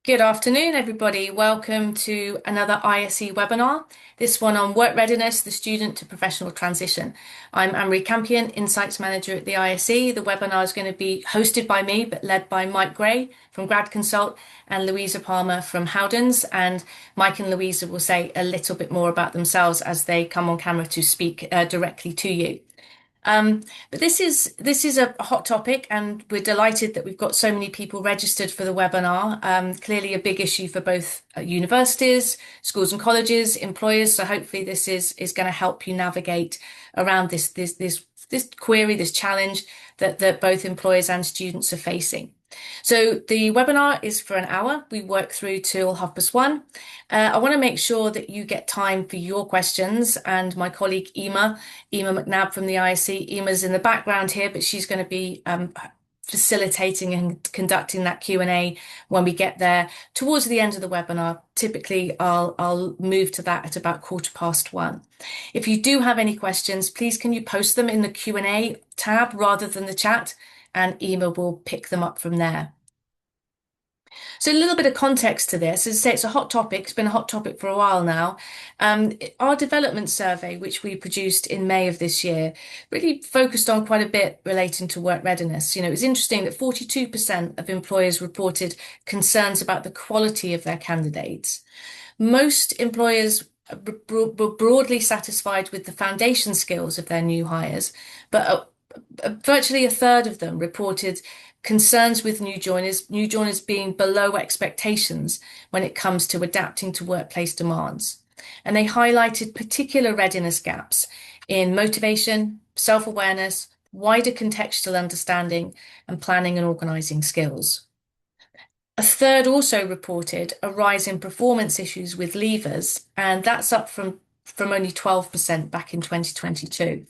Good afternoon, everybody. Welcome to another ISE webinar, this one on work readiness, the student to professional transition. I'm Anne-Marie Campion, Insights Manager at the ISE. The webinar is going to be hosted by me, but led by Mike Gray from Gradconsult and Louisa Palmer from Howden's. And Mike and Louisa will say a little bit more about themselves as they come on camera to speak directly to you. Um, but this is a hot topic, and we're delighted that we've got so many people registered for the webinar. Clearly, a big issue for both universities, schools and colleges, employers. So hopefully, this is going to help you navigate around this query, this challenge that both employers and students are facing. So the webinar is for an hour. We work through till 1:30. I want to make sure that you get time for your questions, and my colleague Emma McNabb from the ISE. Emma's in the background here, but she's going to be facilitating and conducting that Q&A when we get there towards the end of the webinar. Typically, I'll move to that at about 1:15. If you do have any questions, please can you post them in the Q&A tab rather than the chat, and Emma will pick them up from there. So a little bit of context to this. As I say, it's a hot topic. It's been a hot topic for a while now. Our development survey, which we produced in May of this year, really focused on quite a bit relating to work readiness. It was interesting that 42% of employers reported concerns about the quality of their candidates. Most employers were broadly satisfied with the foundation skills of their new hires, but virtually a third of them reported concerns with new joiners being below expectations when it comes to adapting to workplace demands. And they highlighted particular readiness gaps in motivation, self-awareness, wider contextual understanding, and planning and organising skills. A third also reported a rise in performance issues with leavers, and that's up from only 12% back in 2022.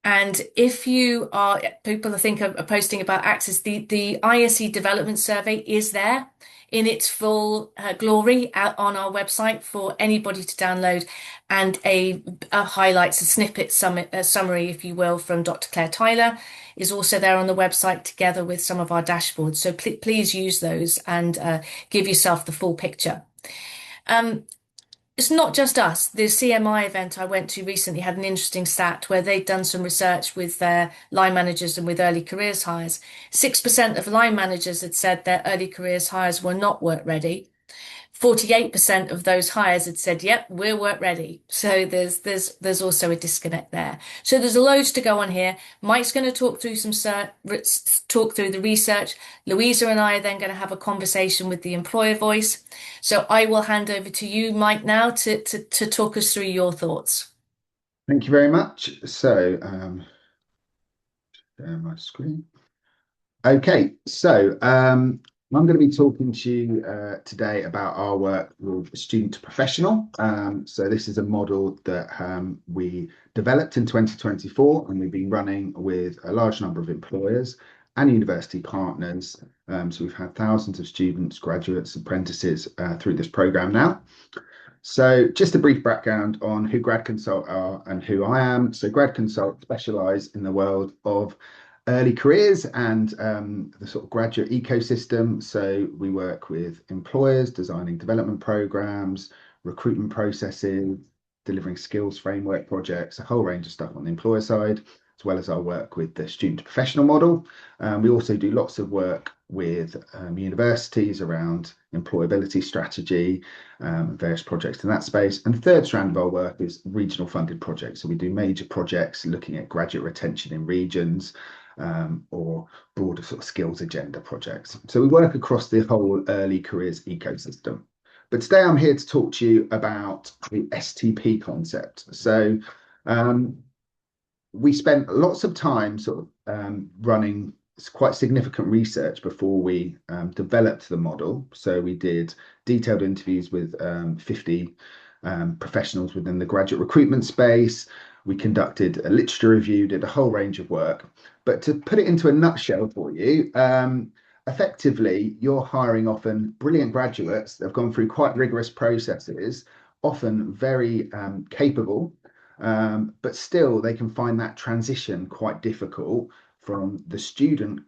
And if you are, people I think are posting about access, the ISE development survey is there in its full glory out on our website for anybody to download, and a highlights, a snippet summary, if you will, from Dr. Claire Tyler is also there on the website together with some of our dashboards. So please use those and give yourself the full picture. It's not just us. The CMI event I went to recently had an interesting stat where they'd done some research with their line managers and with early careers hires. 6% of line managers had said their early careers hires were not work ready. 48% of those hires had said, yep, we're work ready. So there's also a disconnect there. So there's loads to go on here. Mike's going to talk through the research. Louisa and I are then going to have a conversation with the employer voice. So I will hand over to you, Mike, now to talk us through your thoughts. Thank you very much. So, share my screen. Okay, so I'm going to be talking to you today about our work with student to professional. So this is a model that we developed in 2024, and we've been running with a large number of employers and university partners. So we've had thousands of students, graduates, apprentices through this program now. So just a brief background on who Gradconsult are and who I am. So Gradconsult specialise in the world of early careers and the sort of graduate ecosystem. So we work with employers designing development programs, recruitment processes, delivering skills framework projects, a whole range of stuff on the employer side, as well as our work with the student to professional model. We also do lots of work with universities around employability strategy, various projects in that space. And the third strand of our work is regional funded projects. So we do major projects looking at graduate retention in regions, or broader sort of skills agenda projects. So we work across the whole early careers ecosystem. But today I'm here to talk to you about the STP concept. So we spent lots of time sort of running quite significant research before we developed the model. So we did detailed interviews with 50 professionals within the graduate recruitment space. We conducted a literature review, did a whole range of work. But to put it into a nutshell for you, effectively, you're hiring often brilliant graduates that have gone through quite rigorous processes, often very capable, but still they can find that transition quite difficult from the student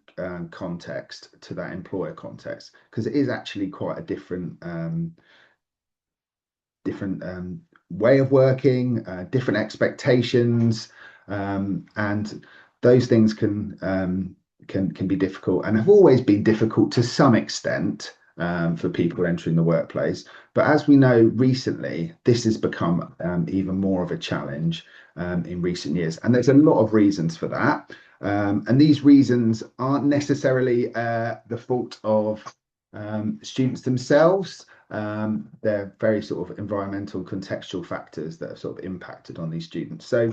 context to that employer context, because it is actually quite a different way of working, different expectations, and those things can be difficult and have always been difficult to some extent for people entering the workplace. But as we know recently, this has become even more of a challenge in recent years, and there's a lot of reasons for that. And these reasons aren't necessarily the fault of students themselves. They're very sort of environmental, contextual factors that have sort of impacted on these students. So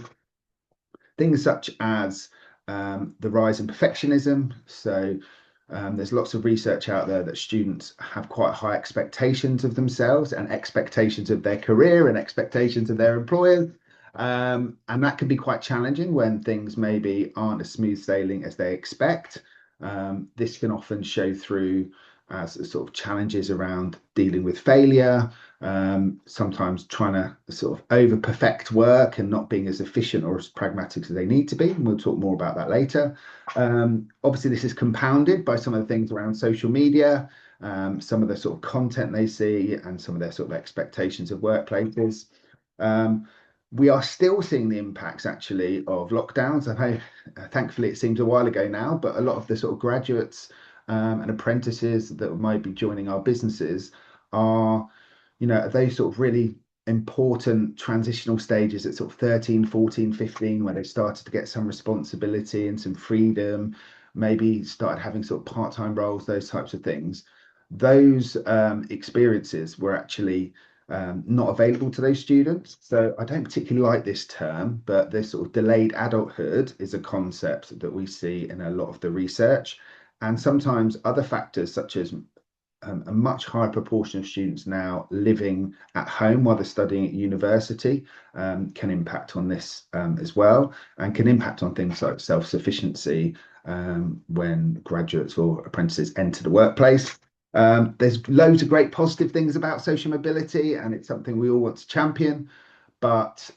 things such as the rise in perfectionism. So there's lots of research out there that students have quite high expectations of themselves and expectations of their career and expectations of their employers. And that can be quite challenging when things maybe aren't as smooth sailing as they expect. This can often show through as sort of challenges around dealing with failure, sometimes trying to sort of over perfect work and not being as efficient or as pragmatic as they need to be. And we'll talk more about that later. Obviously, this is compounded by some of the things around social media, some of the sort of content they see, and some of their sort of expectations of workplaces. We are still seeing the impacts actually of lockdowns. I know, thankfully, it seems a while ago now, but a lot of the sort of graduates and apprentices that might be joining our businesses are, they sort of really important transitional stages at sort of 13, 14, 15, where they started to get some responsibility and some freedom, maybe started having sort of part-time roles, those types of things. Those experiences were actually not available to those students. So I don't particularly like this term, but this sort of delayed adulthood is a concept that we see in a lot of the research. And sometimes other factors, such as a much higher proportion of students now living at home while they're studying at university, can impact on this as well, and can impact on things like self-sufficiency when graduates or apprentices enter the workplace. There's loads of great positive things about social mobility, and it's something we all want to champion. But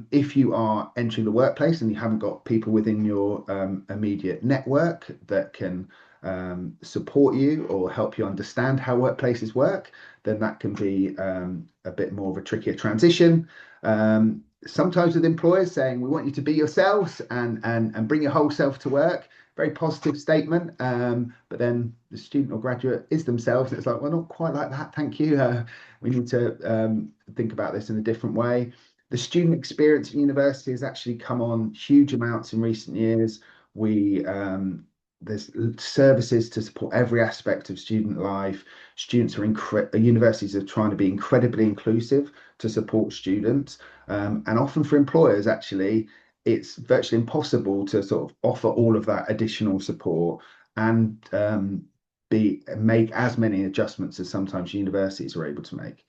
if you are entering the workplace and you haven't got people within your immediate network that can support you or help you understand how workplaces work, then that can be a bit more of a trickier transition. Sometimes with employers saying, we want you to be yourselves and bring your whole self to work. Very positive statement. But then the student or graduate is themselves. And it's like, well, not quite like that. Thank you. We need to think about this in a different way. The student experience at university has actually come on huge amounts in recent years. There's services to support every aspect of student life. Students universities are trying to be incredibly inclusive to support students. And often for employers, actually, it's virtually impossible to sort of offer all of that additional support and make as many adjustments as sometimes universities are able to make.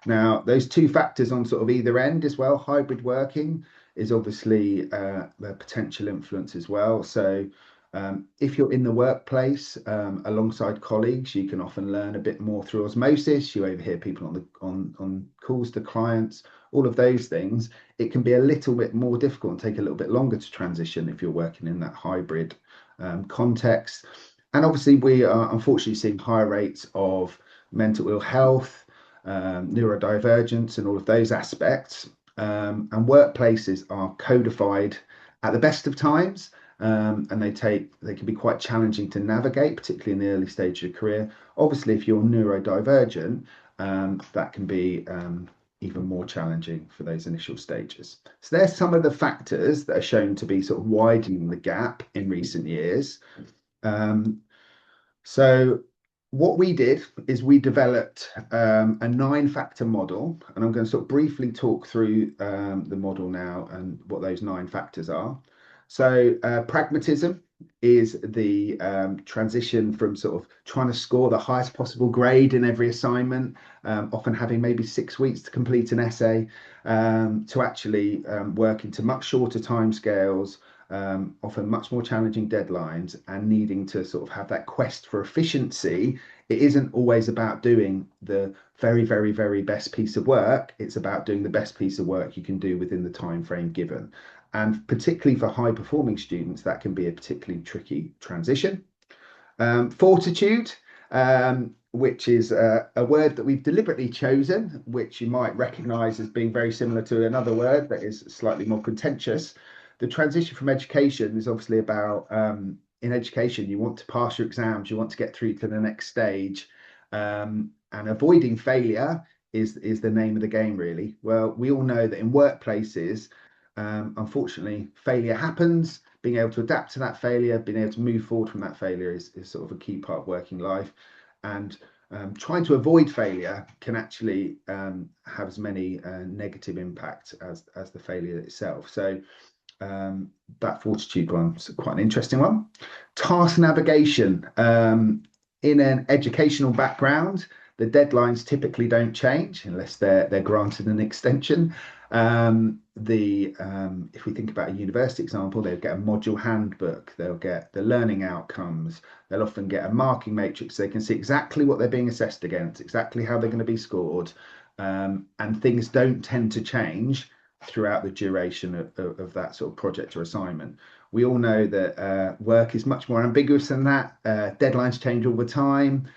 Now, those two factors on sort of either end as well, hybrid working is obviously a potential influence as well. So if you're in the workplace alongside colleagues, you can often learn a bit more through osmosis. You overhear people on calls to clients, all of those things. It can be a little bit more difficult and take a little bit longer to transition if you're working in that hybrid context. And obviously, we are unfortunately seeing higher rates of mental ill health, neurodivergence, and all of those aspects. And workplaces are codified at the best of times. And they can be quite challenging to navigate, particularly in the early stage of your career. Obviously, if you're neurodivergent, that can be even more challenging for those initial stages. So there's some of the factors that are shown to be sort of widening the gap in recent years. So what we did is we developed a 9-factor model, and I'm going to sort of briefly talk through the model now and what those 9 factors are. So pragmatism is the transition from sort of trying to score the highest possible grade in every assignment, often having maybe 6 weeks to complete an essay, to actually working to much shorter timescales, often much more challenging deadlines, and needing to sort of have that quest for efficiency. It isn't always about doing the very, very, very best piece of work. It's about doing the best piece of work you can do within the time frame given. And particularly for high performing students, that can be a particularly tricky transition. Fortitude, which is a word that we've deliberately chosen, which you might recognize as being very similar to another word that is slightly more contentious. The transition from education is obviously about, in education, you want to pass your exams, you want to get through to the next stage, and avoiding failure is the name of the game, really. Well, we all know that in workplaces, unfortunately, failure happens. Being able to adapt to that failure, being able to move forward from that failure is sort of a key part of working life. And trying to avoid failure can actually have as many negative impacts as the failure itself. So that fortitude one's quite an interesting one. Task navigation. In an educational background, the deadlines typically don't change unless they're granted an extension. If we think about a university example, they'll get a module handbook, they'll get the learning outcomes, they'll often get a marking matrix so they can see exactly what they're being assessed against, exactly how they're going to be scored, and things don't tend to change throughout the duration of that sort of project or assignment. We all know that work is much more ambiguous than that. Deadlines change all the time.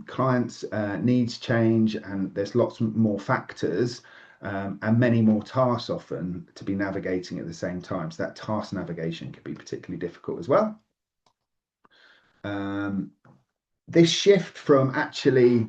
Clients' needs change, and there's lots more factors and many more tasks often to be navigating at the same time. So that task navigation can be particularly difficult as well. This shift from actually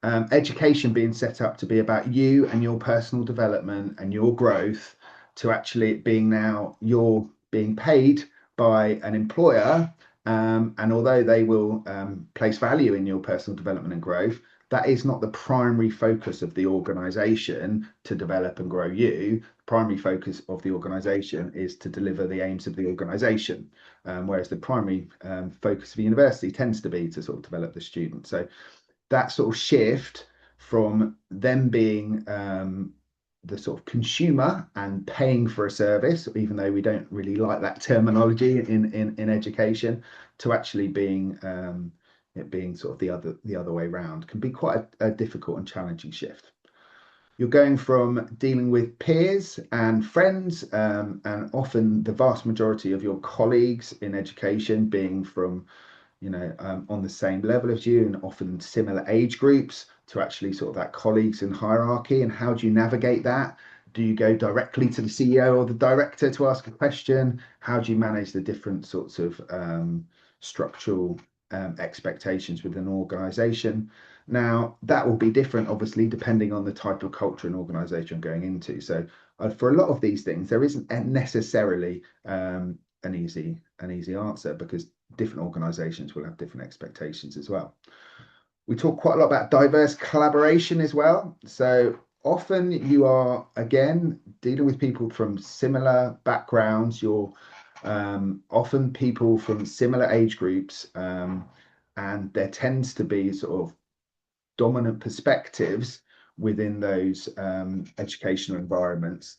education being set up to be about you and your personal development and your growth to actually it being now you're being paid by an employer, and although they will place value in your personal development and growth, that is not the primary focus of the organization to develop and grow you. The primary focus of the organization is to deliver the aims of the organization, whereas the primary focus of the university tends to be to sort of develop the student. So that sort of shift from them being the sort of consumer and paying for a service, even though we don't really like that terminology in education, to actually being it being sort of the other way around can be quite a difficult and challenging shift. You're going from dealing with peers and friends, and often the vast majority of your colleagues in education being from on the same level as you and often similar age groups, to actually sort of that colleagues and hierarchy. And how do you navigate that? Do you go directly to the CEO or the director to ask a question? How do you manage the different sorts of structural expectations within an organization? Now, that will be different, obviously, depending on the type of culture and organization going into. So for a lot of these things, there isn't necessarily an easy answer, because different organizations will have different expectations as well. We talk quite a lot about diverse collaboration as well. So often you are, again, dealing with people from similar backgrounds. You're often people from similar age groups, and there tends to be sort of dominant perspectives within those educational environments.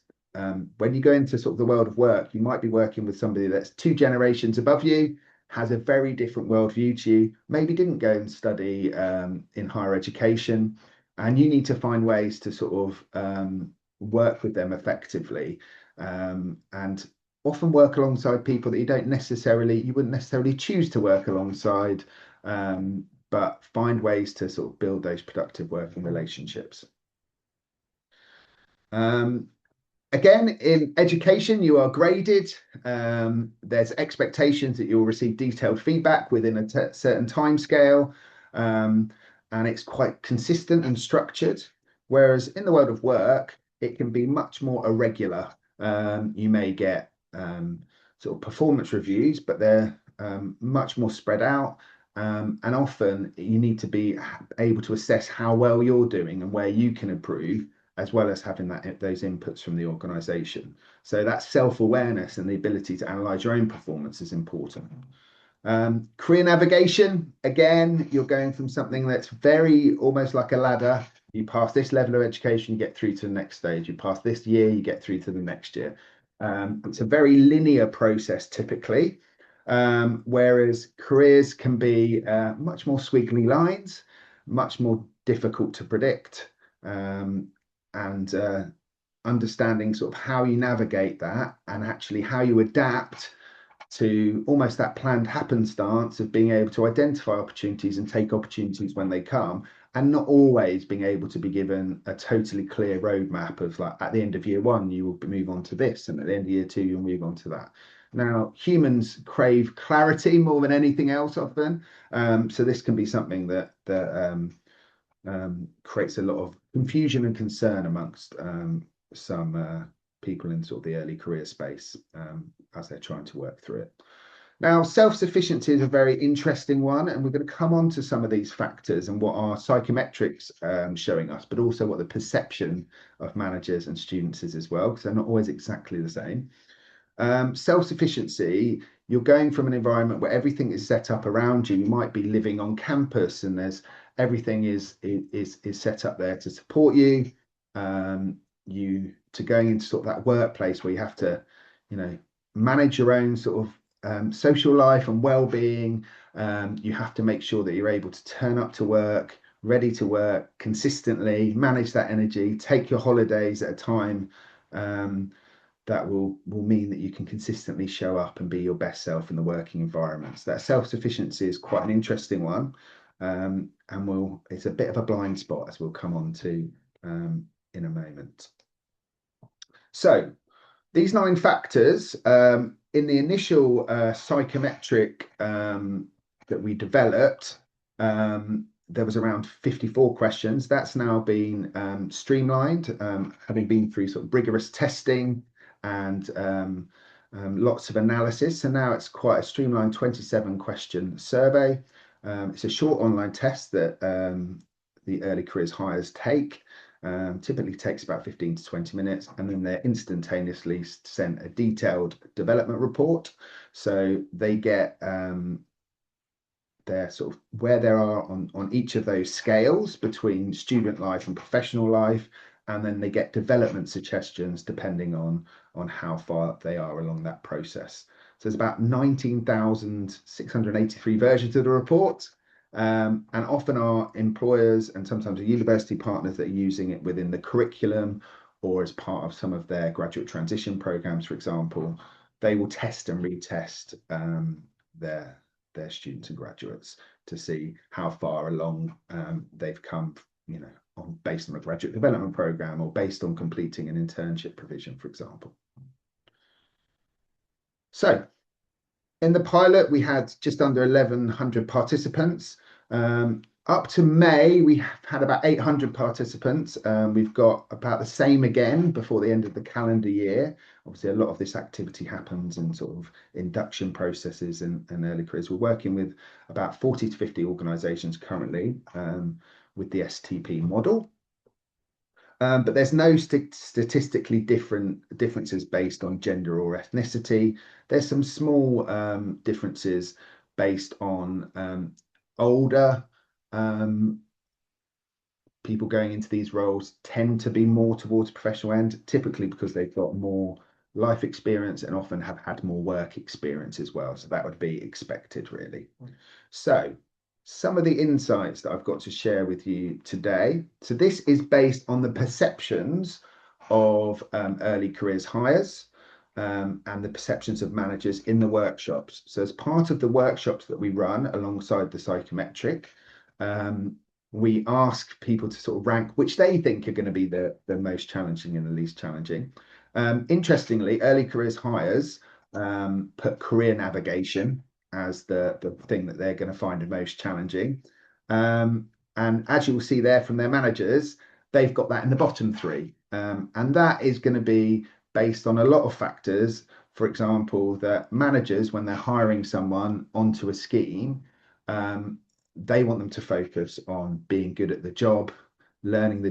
When you go into sort of the world of work, you might be working with somebody that's two generations above you, has a very different worldview to you, maybe didn't go and study in higher education, and you need to find ways to sort of work with them effectively, and often work alongside people that you wouldn't necessarily choose to work alongside, but find ways to sort of build those productive working relationships. Again, in education, you are graded. There's expectations that you'll receive detailed feedback within a certain time scale, and it's quite consistent and structured. Whereas in the world of work, it can be much more irregular. You may get sort of performance reviews, but they're much more spread out. And often you need to be able to assess how well you're doing and where you can improve, as well as having those inputs from the organization. So that self-awareness and the ability to analyze your own performance is important. Career navigation, again, you're going from something that's very almost like a ladder. You pass this level of education, you get through to the next stage. You pass this year, you get through to the next year. It's a very linear process typically, whereas careers can be much more squiggly lines, much more difficult to predict. And understanding sort of how you navigate that and actually how you adapt to almost that planned happenstance of being able to identify opportunities and take opportunities when they come, and not always being able to be given a totally clear roadmap of like at the end of year one you will move on to this, and at the end of year two you'll move on to that. Now humans crave clarity more than anything else often, so this can be something that creates a lot of confusion and concern amongst some people in sort of the early career space as they're trying to work through it. Now, self-sufficiency is a very interesting one, and we're going to come on to some of these factors and what our psychometrics showing us, but also what the perception of managers and students is as well, because they're not always exactly the same. Self-sufficiency, you're going from an environment where everything is set up around you. You might be living on campus and there's everything is set up there to support you. To going into sort of that workplace where you have to, manage your own sort of social life and well-being. You have to make sure that you're able to turn up to work, ready to work consistently, manage that energy, take your holidays at a time that will mean that you can consistently show up and be your best self in the working environment. So that self-sufficiency is quite an interesting one, and it's a bit of a blind spot, as we'll come on to in a moment. So these 9 factors, in the initial psychometric that we developed, there was around 54 questions. That's now been streamlined, having been through sort of rigorous testing and lots of analysis. So now it's quite a streamlined 27 question survey. It's a short online test that the early careers hires take. Typically takes about 15 to 20 minutes, and then they're instantaneously sent a detailed development report. So they get their sort of where they are on each of those scales between student life and professional life, and then they get development suggestions depending on how far they are along that process. So there's about 19,683 versions of the report. And often our employers and sometimes the university partners that are using it within the curriculum or as part of some of their graduate transition programs, for example, they will test and retest their students and graduates to see how far along they've come, based on a graduate development program or based on completing an internship provision, for example. So in the pilot, we had just under 1,100 participants. Up to May, we have had about 800 participants. We've got about the same again before the end of the calendar year. Obviously, a lot of this activity happens in sort of induction processes and early careers. We're working with about 40 to 50 organisations currently with the STP model. But there's no statistically differences based on gender or ethnicity. There's some small differences based on older people going into these roles tend to be more towards professional end, typically because they've got more life experience and often have had more work experience as well. So that would be expected, really. So some of the insights that I've got to share with you today. So this is based on the perceptions of early careers hires and the perceptions of managers in the workshops. So as part of the workshops that we run alongside the psychometric, we ask people to sort of rank which they think are going to be the most challenging and the least challenging. Interestingly, early careers hires put career navigation as the thing that they're going to find the most challenging. And as you will see there from their managers, they've got that in the bottom 3. And that is going to be based on a lot of factors. For example, that managers, when they're hiring someone onto a scheme, they want them to focus on being good at the job, learning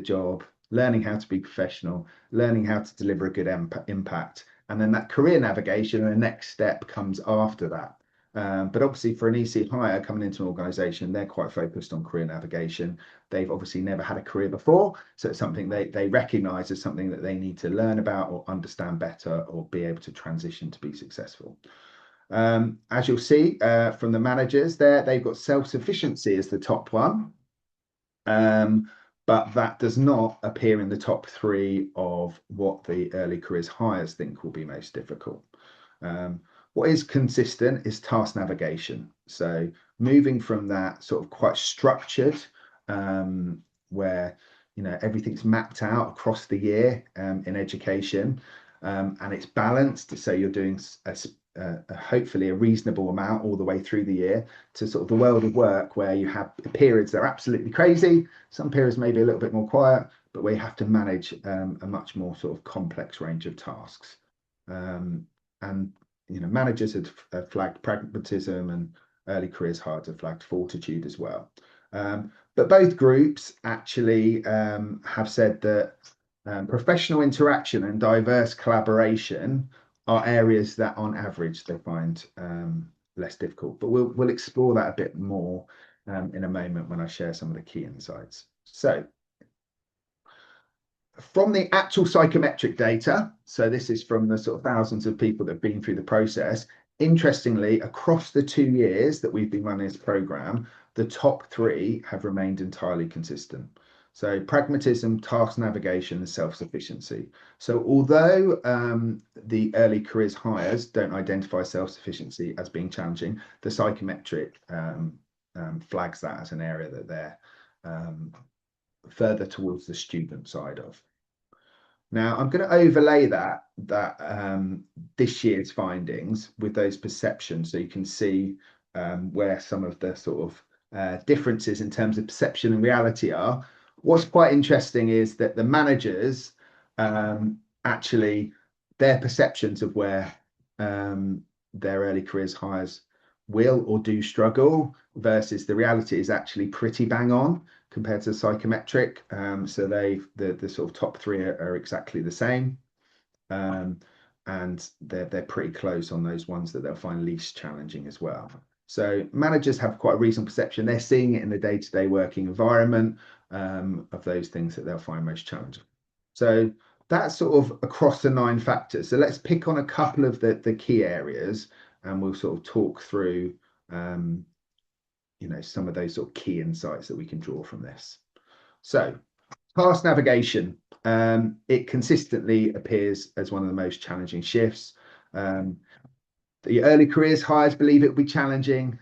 how to be professional, learning how to deliver a good impact. And then that career navigation and the next step comes after that. But obviously for an EC hire coming into an organisation, they're quite focused on career navigation. They've obviously never had a career before, so it's something they recognise as something that they need to learn about or understand better or be able to transition to be successful. As you'll see from the managers there, they've got self-sufficiency as the top one. but that does not appear in the top three of what the early careers hires think will be most difficult. What is consistent is task navigation. So moving from that sort of quite structured, where everything's mapped out across the year in education, and it's balanced. So you're doing hopefully a reasonable amount all the way through the year, to sort of the world of work where you have periods that are absolutely crazy, some periods maybe a little bit more quiet, but where you have to manage a much more sort of complex range of tasks. And managers had flagged pragmatism, and early careers hires have flagged fortitude as well. But both groups actually have said that professional interaction and diverse collaboration are areas that, on average, they find less difficult. But we'll explore that a bit more in a moment when I share some of the key insights. So, from the actual psychometric data, so this is from the sort of thousands of people that have been through the process. Interestingly, across the 2 years that we've been running this program, the top three have remained entirely consistent. So pragmatism, task navigation, and self-sufficiency. So although the early careers hires don't identify self-sufficiency as being challenging, the psychometric flags that as an area that they're further towards the student side of. Now, I'm going to overlay that this year's findings with those perceptions, so you can see where some of the sort of differences in terms of perception and reality are. What's quite interesting is that the managers actually, their perceptions of where their early careers hires will or do struggle versus the reality is actually pretty bang on compared to the psychometric. So the sort of top three are exactly the same. And they're pretty close on those ones that they'll find least challenging as well. So managers have quite a reasonable perception. They're seeing it in the day-to-day working environment of those things that they'll find most challenging. So that's sort of across the 9 factors. So let's pick on a couple of the key areas, and we'll sort of talk through some of those sort of key insights that we can draw from this. So task navigation, it consistently appears as one of the most challenging shifts. The early careers hires believe it will be challenging.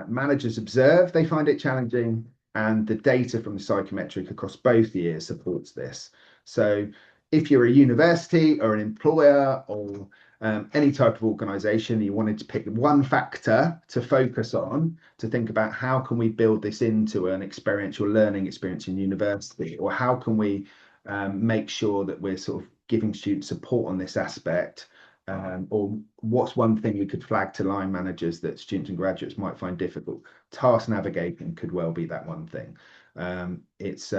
Managers observe they find it challenging, and the data from the psychometric across both years supports this. So if you're a university or an employer or any type of organization, you wanted to pick one factor to focus on, to think about how can we build this into an experiential learning experience in university, or how can we make sure that we're sort of giving students support on this aspect, or what's one thing we could flag to line managers that students and graduates might find difficult. Task navigating could well be that one thing. It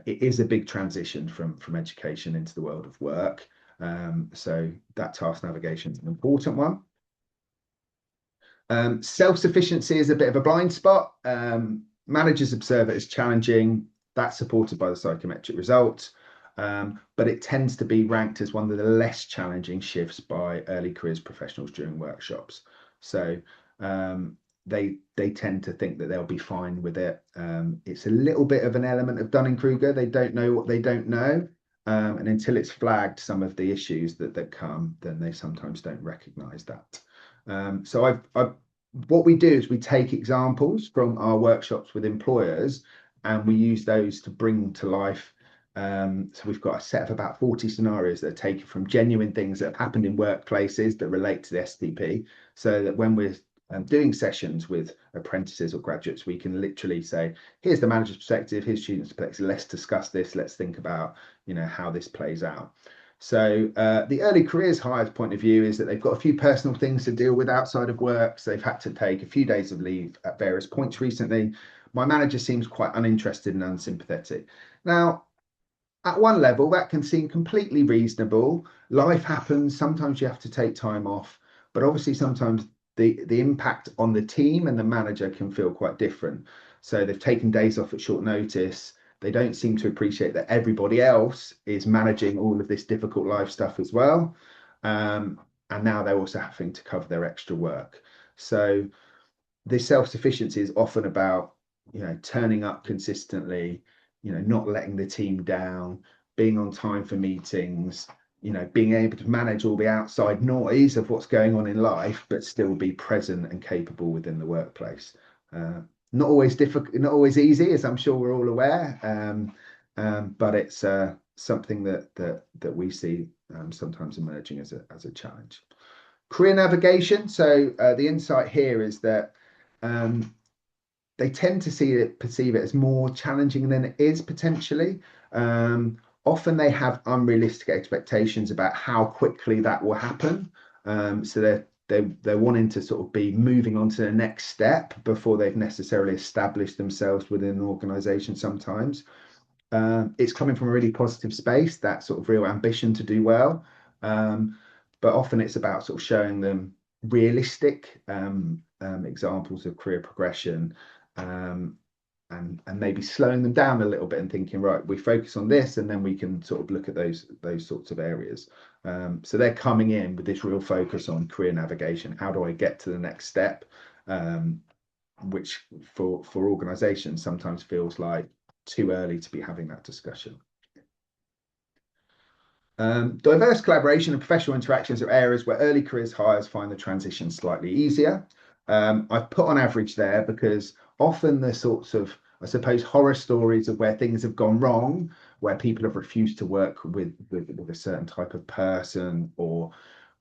is a big transition from education into the world of work. So that task navigation is an important one. Self-sufficiency is a bit of a blind spot. Managers observe it as challenging. That's supported by the psychometric results, but it tends to be ranked as one of the less challenging shifts by early careers professionals during workshops. So they tend to think that they'll be fine with it. It's a little bit of an element of Dunning-Kruger. They don't know what they don't know. And until it's flagged some of the issues that come, then they sometimes don't recognize that. So what we do is we take examples from our workshops with employers, and we use those to bring to life. So we've got a set of about 40 scenarios that are taken from genuine things that have happened in workplaces that relate to the STP, so that when we're doing sessions with apprentices or graduates, we can literally say, here's the manager's perspective, here's students' perspective, let's discuss this, let's think about how this plays out. So the early careers hires point of view is that they've got a few personal things to deal with outside of work. So they've had to take a few days of leave at various points recently. My manager seems quite uninterested and unsympathetic. Now, at one level, that can seem completely reasonable. Life happens. Sometimes you have to take time off, but obviously sometimes the impact on the team and the manager can feel quite different. So they've taken days off at short notice. They don't seem to appreciate that everybody else is managing all of this difficult life stuff as well. And now they're also having to cover their extra work. So this self-sufficiency is often about, turning up consistently, not letting the team down, being on time for meetings, being able to manage all the outside noise of what's going on in life, but still be present and capable within the workplace. Uh, Not always difficult, not always easy, as I'm sure we're all aware, but it's something that we see sometimes emerging as a challenge. Career navigation. So the insight here is that they tend to perceive it as more challenging than it is potentially. Often they have unrealistic expectations about how quickly that will happen. So they're wanting to sort of be moving on to the next step before they've necessarily established themselves within an organization sometimes. It's coming from a really positive space, that sort of real ambition to do well. But often it's about sort of showing them realistic examples of career progression, um, and maybe slowing them down a little bit and thinking, right, we focus on this, and then we can sort of look at those sorts of areas. So they're coming in with this real focus on career navigation. How do I get to the next step? Which for organizations sometimes feels like too early to be having that discussion. Diverse collaboration and professional interactions are areas where early careers hires find the transition slightly easier. I've put on average there because often the sorts of, I suppose, horror stories of where things have gone wrong, where people have refused to work with a certain type of person, or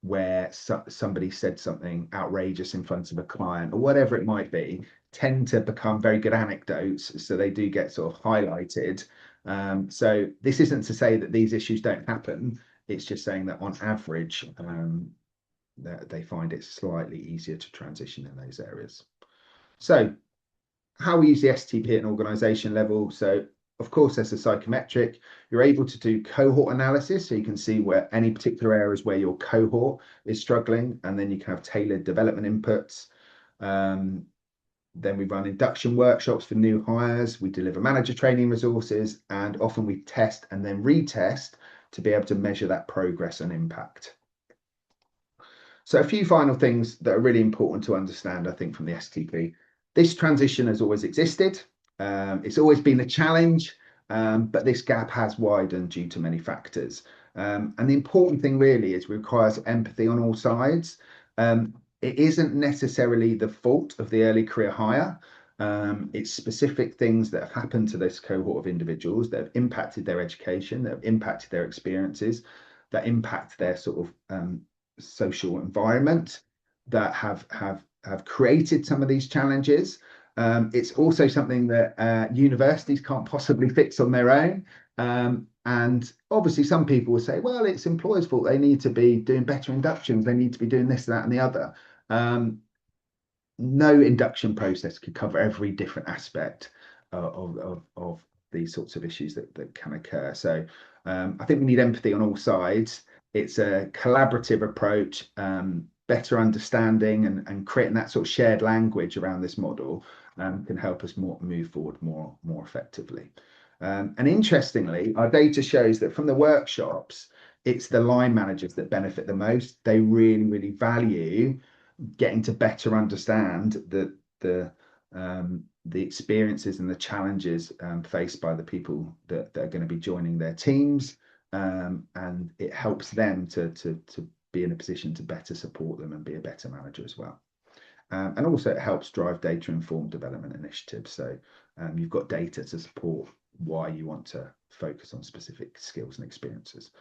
where somebody said something outrageous in front of a client or whatever it might be, tend to become very good anecdotes. So they do get sort of highlighted. So this isn't to say that these issues don't happen. It's just saying that on average, that they find it slightly easier to transition in those areas. So how we use the STP at an organisation level. So of course, there's a psychometric. You're able to do cohort analysis, so you can see where any particular areas where your cohort is struggling, and then you can have tailored development inputs. Then we run induction workshops for new hires. We deliver manager training resources, and often we test and then retest to be able to measure that progress and impact. So a few final things that are really important to understand, I think, from the STP. This transition has always existed. It's always been a challenge, but this gap has widened due to many factors. And the important thing really is it requires empathy on all sides. It isn't necessarily the fault of the early career hire. It's specific things that have happened to this cohort of individuals that have impacted their education, that have impacted their experiences, that impact their sort of social environment, that have created some of these challenges. It's also something that universities can't possibly fix on their own. And obviously, some people will say, well, it's employers' fault. They need to be doing better inductions. They need to be doing this, that, and the other. No induction process could cover every different aspect of these sorts of issues that can occur. So I think we need empathy on all sides. It's a collaborative approach, better understanding and creating that sort of shared language around this model can help us move forward more effectively. And interestingly, our data shows that from the workshops, it's the line managers that benefit the most. They really, really value getting to better understand the experiences and the challenges faced by the people that are going to be joining their teams, and it helps them to be in a position to better support them and be a better manager as well. And also it helps drive data informed development initiatives. So you've got data to support why you want to focus on specific skills and experiences.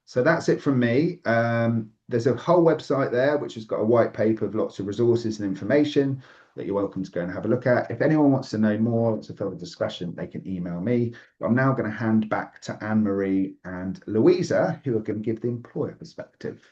So that's it from me. There's a whole website there which has got a white paper of lots of resources and information that you're welcome to go and have a look at. If anyone wants to know more, wants a further discussion, they can email me. But I'm now going to hand back to Anne-Marie and Louisa, who are going to give the employer perspective.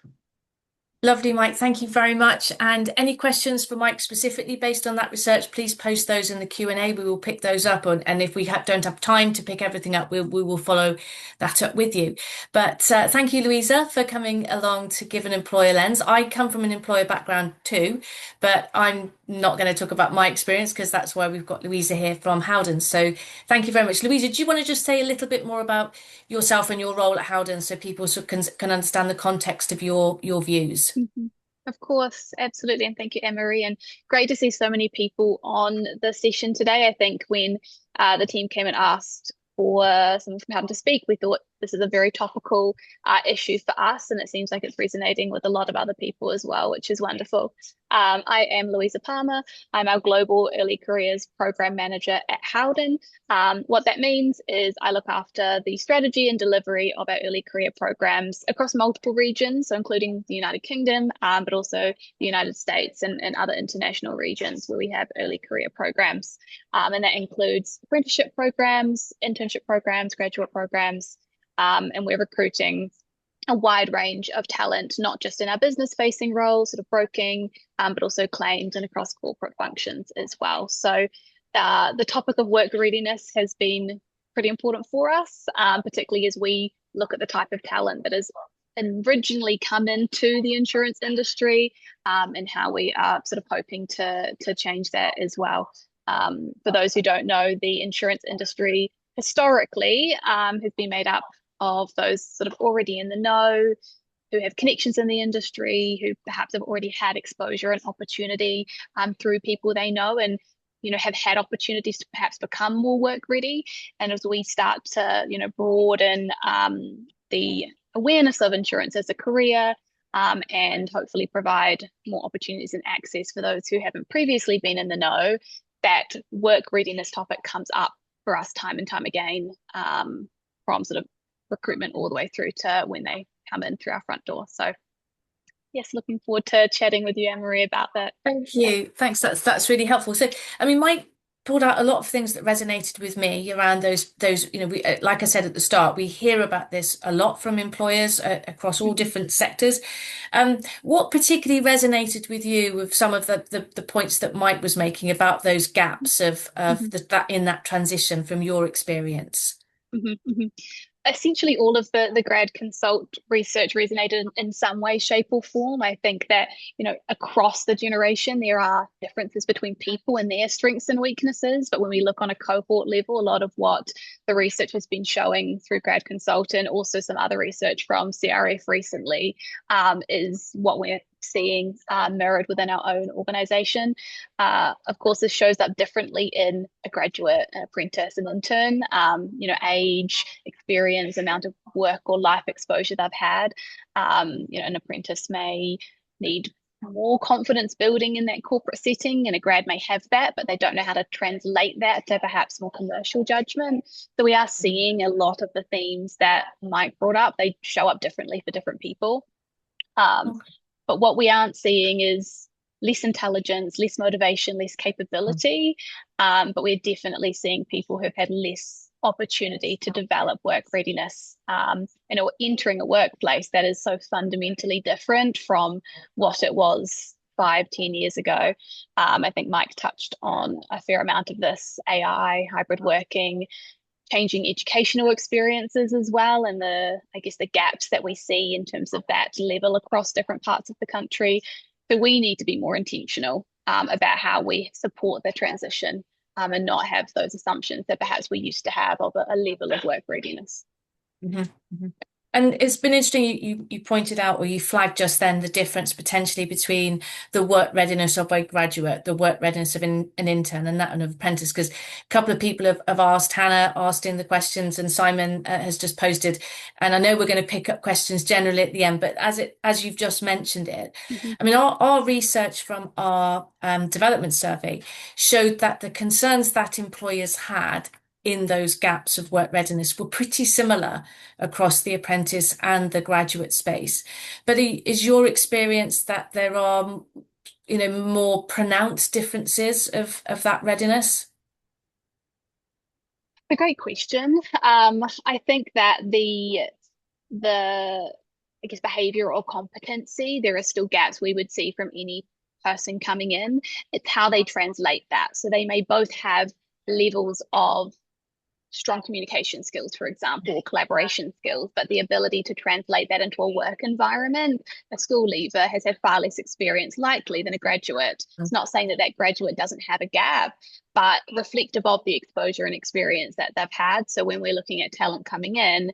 Lovely, Mike. Thank you very much. And any questions for Mike specifically based on that research, please post those in the Q&A. We will pick those up on, and if we don't have time to pick everything up, we will follow that up with you. But thank you, Louisa, for coming along to give an employer lens. I come from an employer background too, but I'm not going to talk about my experience because that's why we've got Louisa here from Howden. So thank you very much. Louisa, do you want to just say a little bit more about yourself and your role at Howden so people can understand the context of your views? Mhm. Of course, absolutely. And thank you, Anne-Marie. And great to see so many people on the session today. I think when the team came and asked for someone from Howden to speak. We thought this is a very topical issue for us, and it seems like it's resonating with a lot of other people as well, which is wonderful. I am Louisa Palmer. I'm our Global Early Careers Program Manager at Howden. What that means is I look after the strategy and delivery of our early career programs across multiple regions, so including the United Kingdom, but also the United States and other international regions where we have early career programs. And that includes apprenticeship programs, internship programs, graduate programs, and we're recruiting a wide range of talent, not just in our business facing roles, sort of broking, but also claims and across corporate functions as well. So the topic of work readiness has been pretty important for us, particularly as we look at the type of talent that has originally come into the insurance industry, and how we are sort of hoping to change that as well. For those who don't know, the insurance industry historically has been made up of those sort of already in the know, who have connections in the industry, who perhaps have already had exposure and opportunity through people they know, and have had opportunities to perhaps become more work ready. And as we start to broaden the awareness of insurance as a career, and hopefully provide more opportunities and access for those who haven't previously been in the know, that work readiness topic comes up for us time and time again, from sort of recruitment all the way through to when they come in through our front door. So yes, looking forward to chatting with you, Anne-Marie, about that. Thank you. Thanks. That's really helpful. So, I mean, Mike pulled out a lot of things that resonated with me around those, we, like I said at the start, we hear about this a lot from employers across all different sectors. What particularly resonated with you with some of the points that Mike was making about those gaps of that in that transition from your experience? Essentially all of the Gradconsult research resonated in some way, shape, or form. I think that, across the generation, there are differences between people and their strengths and weaknesses. But when we look on a cohort level, a lot of what the research has been showing through Gradconsult and also some other research from CRF recently, is what we're seeing mirrored within our own organization. Of course, this shows up differently in a graduate, an apprentice, an intern, age, experience, amount of work or life exposure they've had. An apprentice may need more confidence building in that corporate setting, and a grad may have that, but they don't know how to translate that to perhaps more commercial judgment. So we are seeing a lot of the themes that Mike brought up. They show up differently for different people. But what we aren't seeing is less intelligence, less motivation, less capability. But we're definitely seeing people who've had less opportunity to develop work readiness, entering a workplace that is so fundamentally different from what it was 5-10 years ago. I think Mike touched on a fair amount of this: AI, hybrid working, changing educational experiences as well, and the gaps that we see in terms of that level across different parts of the country. So we need to be more intentional about how we support the transition, and not have those assumptions that perhaps we used to have of a level of work readiness. And it's been interesting, you pointed out, or you flagged just then, the difference potentially between the work readiness of a graduate, the work readiness of an intern, and that of an apprentice, because a couple of people have asked, Hannah asked in the questions, and Simon has just posted, and I know we're going to pick up questions generally at the end, but as you've just mentioned it, I mean, our research from our development survey showed that the concerns that employers had in those gaps of work readiness were pretty similar across the apprentice and the graduate space. But is your experience that there are, more pronounced differences of that readiness? A great question. I think that the behavior or competency, there are still gaps we would see from any person coming in. It's how they translate that. So they may both have levels of strong communication skills, for example, or collaboration skills, but the ability to translate that into a work environment, a school leaver has had far less experience likely than a graduate. It's not saying that that graduate doesn't have a gap, but reflective of the exposure and experience that they've had. So when we're looking at talent coming in,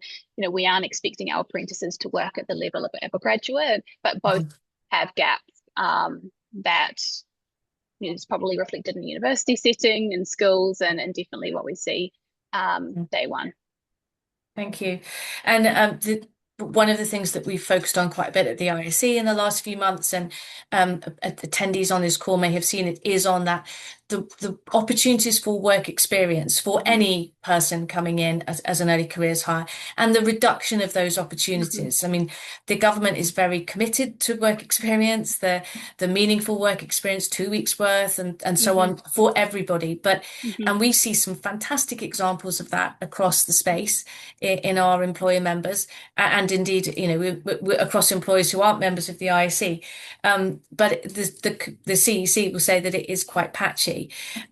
we aren't expecting our apprentices to work at the level of a graduate, but both have gaps that is probably reflected in the university setting and schools, and definitely what we see day one. Thank you. And one of the things that we've focused on quite a bit at the ISE in the last few months, and attendees on this call may have seen it, is on that the opportunities for work experience for any person coming in as an early careers hire, and the reduction of those opportunities. I mean, the government is very committed to work experience, the meaningful work experience, 2 weeks worth, and so on for everybody. But and we see some fantastic examples of that across the space in our employer members, and indeed, we're across employers who aren't members of the ISE. But the CEC will say that it is quite patchy.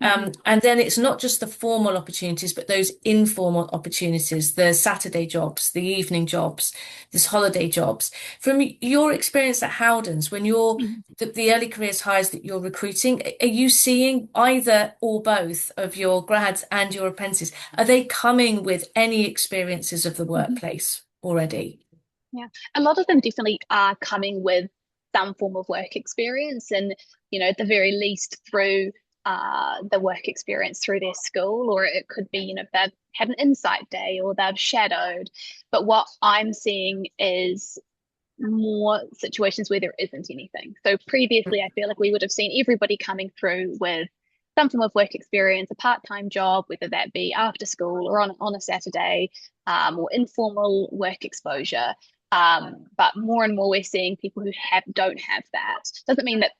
And then it's not just the formal opportunities, but those informal opportunities, the Saturday jobs, the evening jobs, this holiday jobs. From your experience at Howden's, when you're the early careers hires that you're recruiting, are you seeing either or both of your grads and your apprentices? Are they coming with any experiences of the workplace already? Yeah, a lot of them definitely are coming with some form of work experience, and at the very least through the work experience through their school, or it could be they've had an insight day or they've shadowed. But what I'm seeing is more situations where there isn't anything. So previously, I feel like we would have seen everybody coming through with some form of work experience, a part-time job, whether that be after school or on a Saturday, or informal work exposure. But more and more we're seeing people who don't have that. Doesn't mean that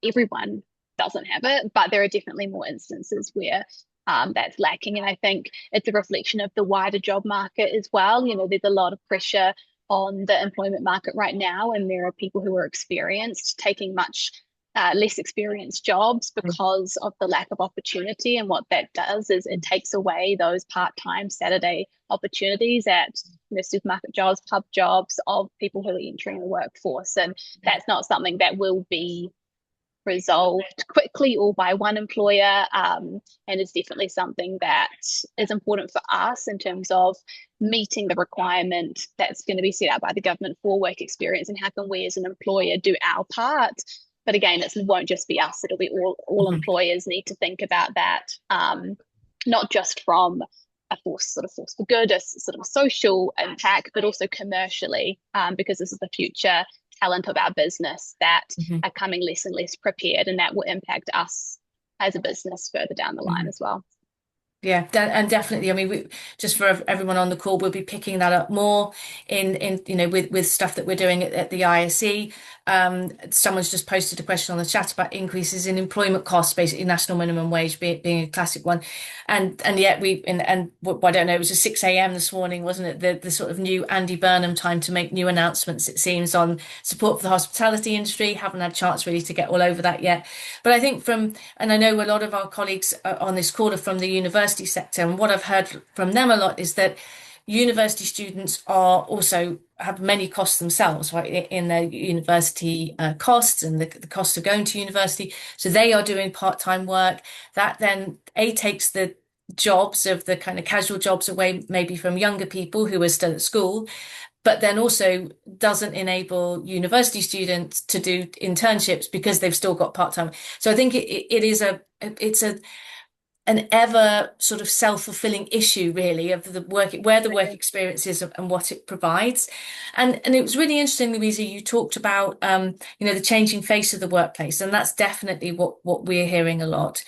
everyone doesn't have it, but there are definitely more instances where that's lacking. And I think it's a reflection of the wider job market as well. There's a lot of pressure on the employment market right now, and there are people who are experienced taking much less experienced jobs because of the lack of opportunity. And what that does is it takes away those part-time Saturday opportunities at supermarket jobs, pub jobs of people who are entering the workforce. And that's not something that will be resolved quickly or by one employer, and it's definitely something that is important for us in terms of meeting the requirement that's going to be set out by the government for work experience, and how can we as an employer do our part. But again, it won't just be us, it'll be all employers need to think about that, not just from a force for good, a sort of a social impact, but also commercially, because this is the future talent of our business that are coming less and less prepared, and that will impact us as a business further down the line as well. Yeah, and definitely. I mean, just for everyone on the call, we'll be picking that up more in with stuff that we're doing at the ISE. Someone's just posted a question on the chat about increases in employment costs, basically national minimum wage being a classic one, and yet I don't know, it was a 6 a.m. this morning, wasn't it? The sort of new Andy Burnham time to make new announcements, it seems, on support for the hospitality industry. Haven't had a chance really to get all over that yet, but I think and I know a lot of our colleagues on this call are from the university sector, and what I've heard from them a lot is that university students are also have many costs themselves, right, in their university costs and the cost of going to university. So they are doing part-time work that then takes the jobs of the kind of casual jobs away maybe from younger people who are still at school, but then also doesn't enable university students to do internships because they've still got part-time. So I think it's an ever sort of self-fulfilling issue, really, of the work, where the work experience is and what it provides. And it was really interesting, Louisa, you talked about the changing face of the workplace, and that's definitely what we're hearing a lot.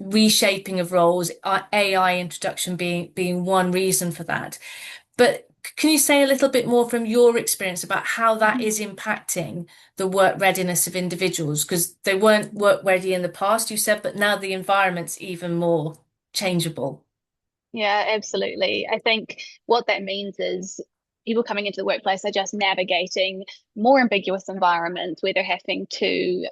Reshaping of roles, AI introduction being one reason for that. But can you say a little bit more from your experience about how that is impacting the work readiness of individuals? Because they weren't work ready in the past, you said, but now the environment's even more changeable. Yeah, absolutely. I think what that means is people coming into the workplace are just navigating more ambiguous environments where they're having to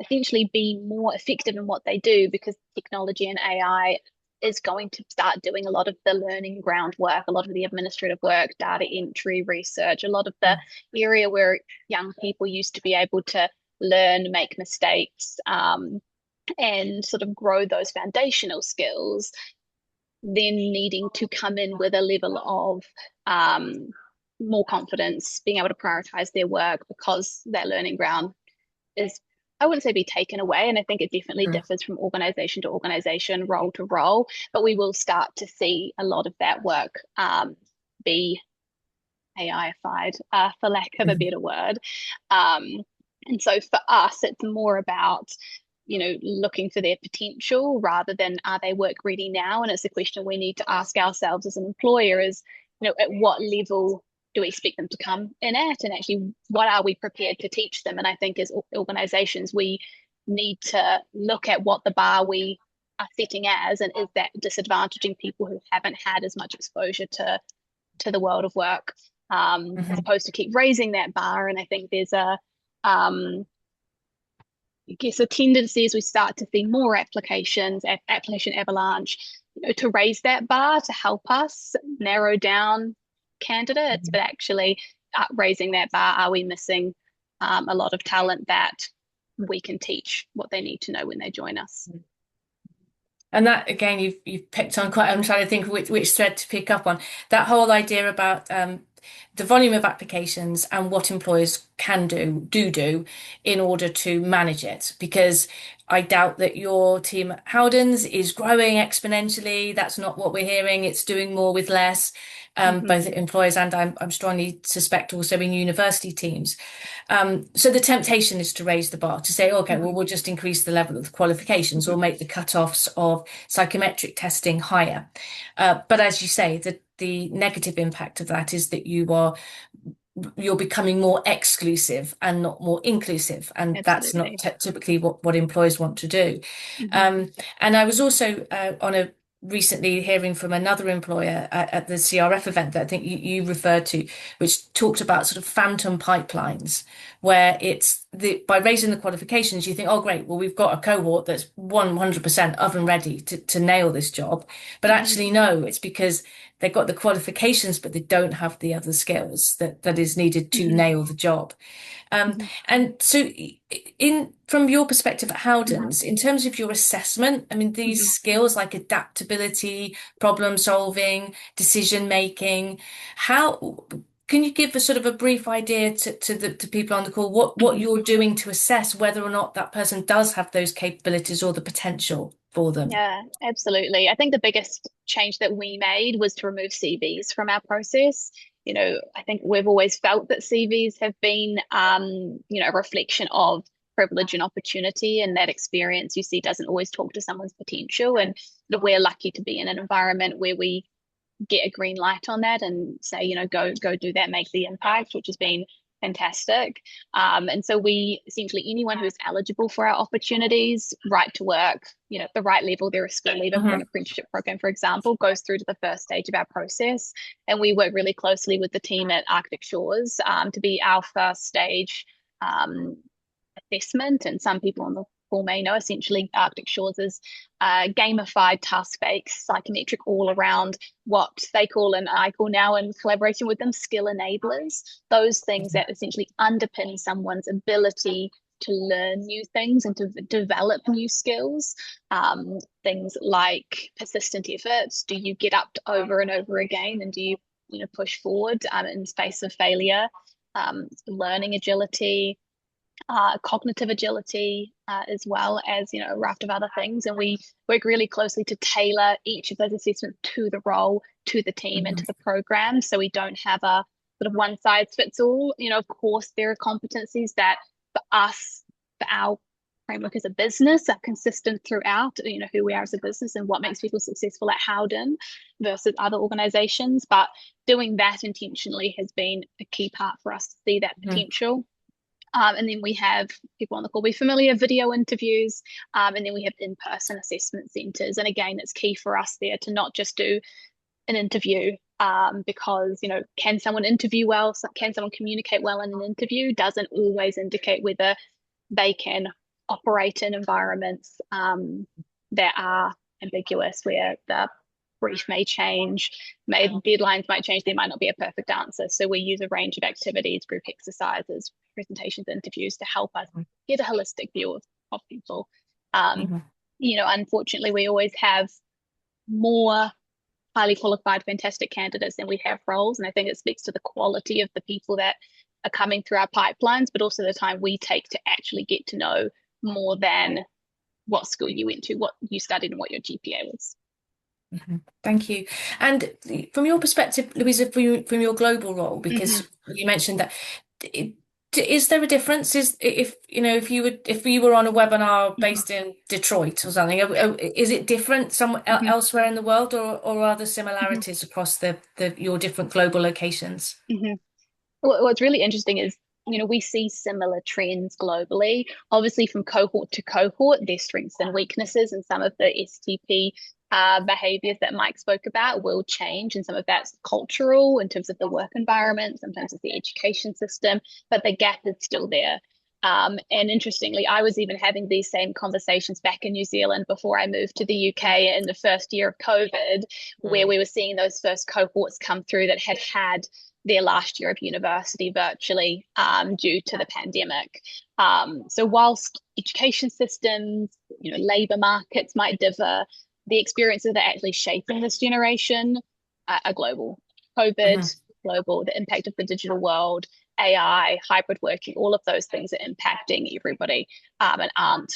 essentially be more effective in what they do, because technology and AI is going to start doing a lot of the learning groundwork, a lot of the administrative work, data entry, research, a lot of the area where young people used to be able to learn, make mistakes, and sort of grow those foundational skills, then needing to come in with a level of more confidence, being able to prioritize their work because that learning ground is I wouldn't say be taken away. And I think it definitely differs from organization to organization, role to role. But we will start to see a lot of that work be AI-ified, for lack of a better word. And so for us, it's more about, looking for their potential rather than are they work ready now? And it's a question we need to ask ourselves as an employer is, at what level do we expect them to come in at? And actually, what are we prepared to teach them? And I think as organizations, we need to look at what the bar we are setting as, and is that disadvantaging people who haven't had as much exposure to the world of work, as opposed to keep raising that bar. And I think there's I guess a tendency as we start to see more application avalanche, to raise that bar to help us narrow down candidates, but actually raising that bar, are we missing a lot of talent that we can teach what they need to know when they join us? And that, again, you've picked on quite, I'm trying to think which thread to pick up on. That whole idea about the volume of applications and what employers can do in order to manage it. Because I doubt that your team at Howden's is growing exponentially. That's not what we're hearing. It's doing more with less, both at employers and I'm strongly suspect also in university teams. So the temptation is to raise the bar, to say, okay, well, we'll just increase the level of the qualifications or make the cutoffs of psychometric testing higher. But as you say, the negative impact of that is that you're becoming more exclusive and not more inclusive, and Absolutely. that's not typically what employers want to do. And I was also recently hearing from another employer at the CRF event that I think you referred to, which talked about sort of phantom pipelines, where it's by raising the qualifications, you think, oh, great, well, we've got a cohort that's 100% oven ready to nail this job. But actually, no, it's because they've got the qualifications, but they don't have the other skills that is needed to nail the job. And so from your perspective at Howden's, in terms of your assessment, I mean, these skills like adaptability, problem solving, decision making, how can you give a sort of a brief idea to people on the call what you're doing to assess whether or not that person does have those capabilities or the potential for them? Yeah, absolutely. I think the biggest change that we made was to remove CVs from our process. I think we've always felt that CVs have been, a reflection of privilege and opportunity, and that experience you see doesn't always talk to someone's potential. And we're lucky to be in an environment where we get a green light on that and say, go do that, make the impact, which has been fantastic. And so we essentially, anyone who's eligible for our opportunities, right to work, the right level, they're a school leaver for an apprenticeship program, for example, goes through to the first stage of our process. And we work really closely with the team at Arctic Shores to be our first stage assessment. And some people on the call may know, essentially Arctic Shores is gamified task-based psychometric all around what they call, and I call now in collaboration with them, skill enablers, those things that essentially underpin someone's ability to learn new things and to develop new skills. Things like persistent efforts. Do you get up over and over again, and do you push forward in face of failure? Learning agility, cognitive agility, as well as a raft of other things. And we work really closely to tailor each of those assessments to the role, to the team, and to the program, so we don't have a sort of one size fits all. Of course, there are competencies that for us, for our framework as a business, are consistent throughout, who we are as a business and what makes people successful at Howden versus other organizations. But doing that intentionally has been a key part for us to see that potential. And then we have people on the call be familiar, video interviews, and then we have in-person assessment centres. And again, it's key for us there to not just do an interview because, can someone interview well? Can someone communicate well in an interview? Doesn't always indicate whether they can operate in environments that are ambiguous, where the brief may change, deadlines might change, there might not be a perfect answer. So we use a range of activities, group exercises, presentations, interviews to help us get a holistic view of people. Unfortunately, we always have more highly qualified, fantastic candidates than we have roles. And I think it speaks to the quality of the people that are coming through our pipelines, but also the time we take to actually get to know more than what school you went to, what you studied, and what your GPA was. Thank you. And from your perspective, Louisa, from your global role, Mm-hmm. because you mentioned that, i- is there a difference? If you were on a webinar Mm-hmm. based in Detroit or something, is it different somewhere Mm-hmm. elsewhere in the world, or are there Mm-hmm. similarities across the your different global locations? Mm-hmm. What's really interesting is, we see similar trends globally. Obviously, from cohort to cohort, there's strengths and weaknesses, and some of the STP behaviors that Mike spoke about will change, and some of that's cultural in terms of the work environment, sometimes it's the education system, but the gap is still there. And interestingly, I was even having these same conversations back in New Zealand before I moved to the UK in the first year of COVID, where we were seeing those first cohorts come through that had their last year of university virtually due to the pandemic. So whilst education systems, labour markets might differ, the experiences that are actually shaping this generation are global. COVID, Hmm. global, the impact of the digital world, AI, hybrid working, all of those things are impacting everybody and aren't,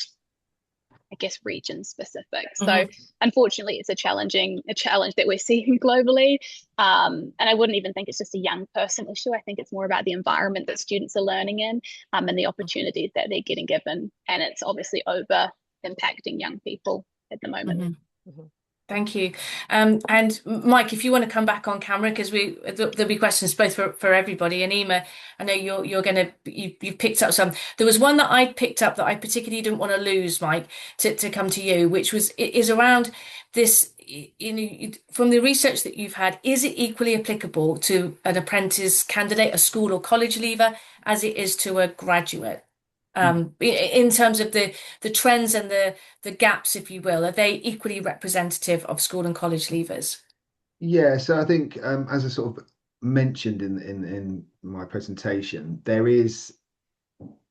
I guess, region specific. So Hmm. unfortunately, it's a challenge that we're seeing globally. And I wouldn't even think it's just a young person issue. I think it's more about the environment that students are learning in and the opportunities that they're getting given. And it's obviously over impacting young people at the moment. Hmm. Thank you. And Mike, if you want to come back on camera, because there'll be questions both for everybody. And Ema, I know you've picked up some. There was one that I picked up that I particularly didn't want to lose, Mike, to come to you, which is around this. From the research that you've had, is it equally applicable to an apprentice candidate, a school or college leaver, as it is to a graduate? In terms of the trends and the gaps, if you will, are they equally representative of school and college leavers? Yeah, so I think as I sort of mentioned in my presentation, there is,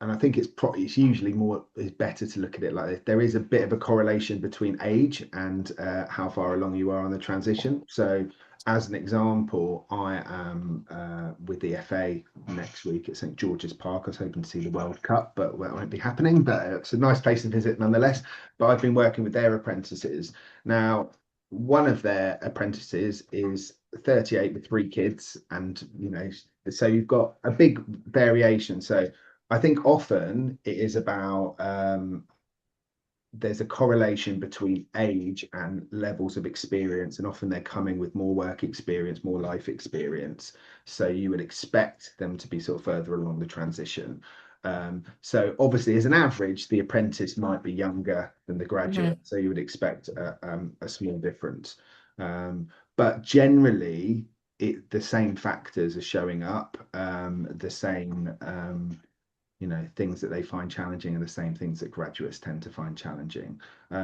and I think it's usually it's better to look at it like this. There is a bit of a correlation between age and how far along you are on the transition. So, as an example, I am with the FA next week at St George's Park. I was hoping to see the World Cup, but well, it won't be happening. But it's a nice place to visit nonetheless. But I've been working with their apprentices. Now, one of their apprentices is 38 with three kids, and so you've got a big variation. So I think often it is about there's a correlation between age and levels of experience, and often they're coming with more work experience, more life experience. So you would expect them to be sort of further along the transition. So obviously, as an average, the apprentice might be younger than the graduate, Hmm. so you would expect a small difference. But generally, the same factors are showing up, the same things that they find challenging are the same things that graduates tend to find challenging.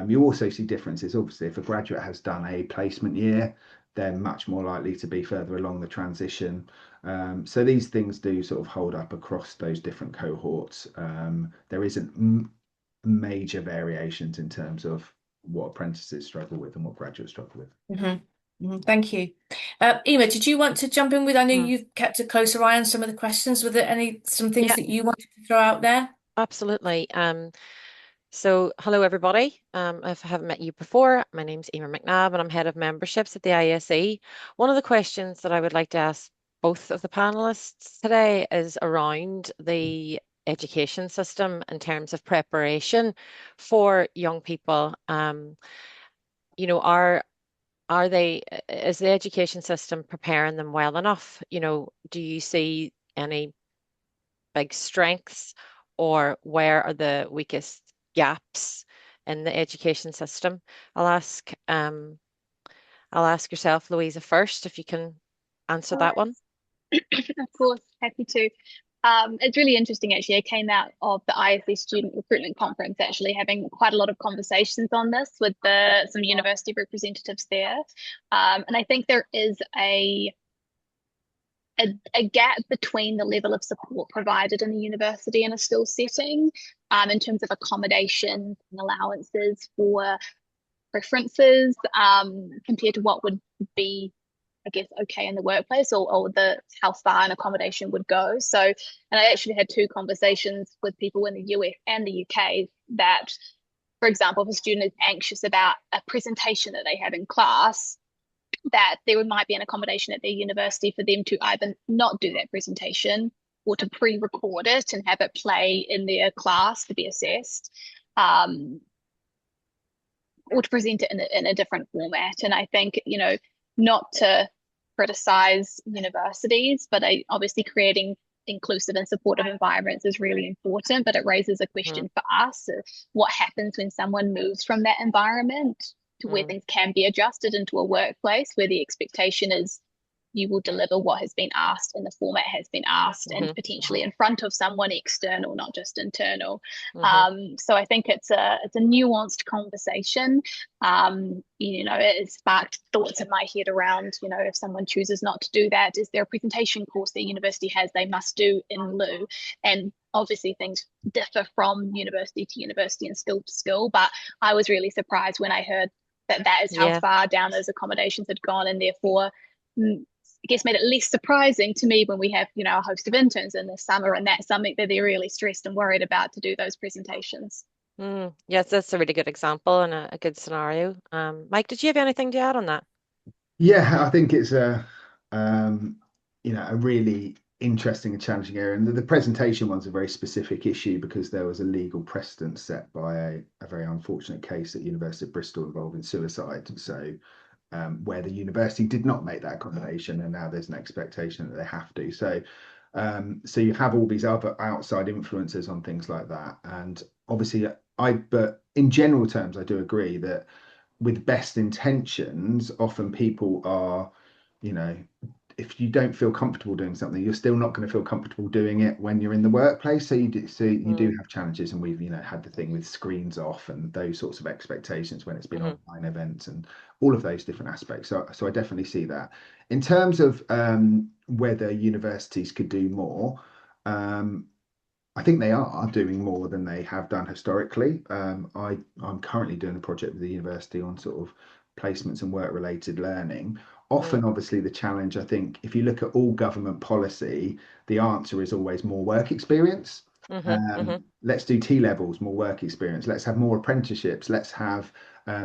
You also see differences. Obviously, if a graduate has done a placement year, they're much more likely to be further along the transition. So these things do sort of hold up across those different cohorts. There isn't major variations in terms of what apprentices struggle with and what graduates struggle with. Hmm. Hmm. Thank you. Ema, did you want to jump in with? I know Mm. you've kept a closer eye on some of the questions. Were there some things Yeah, that you wanted to throw out there? absolutely. So hello everybody. If I haven't met you before, my name's Emer McNabb and I'm head of memberships at the ISE. One of the questions that I would like to ask both of the panelists today is around the education system in terms of preparation for young people. Are they, is the education system preparing them well enough? Do you see any big strengths, or where are the weakest gaps in the education system? I'll ask um, I'll ask yourself, Louisa, first, if you can answer All that one. right. Of course, happy to. It's really interesting, actually. I came out of the ISE Student Recruitment Conference, actually having quite a lot of conversations on this with some university representatives there. And I think there is a gap between the level of support provided in a university and a school setting in terms of accommodations and allowances for preferences compared to what would be I guess, okay in the workplace, or the how far an accommodation would go. So, and I actually had two conversations with people in the US and the UK that, for example, if a student is anxious about a presentation that they have in class, that there might be an accommodation at their university for them to either not do that presentation or to pre-record it and have it play in their class to be assessed, or to present it in a different format. And I think, not to criticize universities, but obviously creating inclusive and supportive environments is really important, but it raises a question for us. What happens when someone moves from that environment to where things can be adjusted into a workplace where the expectation is you will deliver what has been asked and the format has been asked, and potentially in front of someone external, not just internal. So I think it's a nuanced conversation. It sparked thoughts in my head around, if someone chooses not to do that, is there a presentation course the university has they must do in lieu? And obviously things differ from university to university and skill to skill, but I was really surprised when I heard that is how far down those accommodations had gone, and therefore I guess made it less surprising to me when we have, a host of interns in the summer, and that's something that they're really stressed and worried about, to do those presentations. Yes, that's a really good example and a good scenario. Mike, did you have anything to add on that? Yeah, I think it's a really interesting and challenging area. And the presentation one's a very specific issue because there was a legal precedent set by a very unfortunate case at University of Bristol involving suicide. So where the university did not make that accommodation, and now there's an expectation that they have to. So you have all these other outside influences on things like that. And obviously, but in general terms, I do agree that with best intentions, often people are, if you don't feel comfortable doing something, you're still not going to feel comfortable doing it when you're in the workplace. So you do have challenges, and we've had the thing with screens off and those sorts of expectations when it's been online events and all of those different aspects. So I definitely see that. In terms of whether universities could do more, I think they are doing more than they have done historically. I'm currently doing a project with the university on sort of placements and work-related learning. Often, obviously, the challenge, I think, if you look at all government policy, the answer is always more work experience. Let's do T-levels, more work experience. Let's have more apprenticeships. Let's have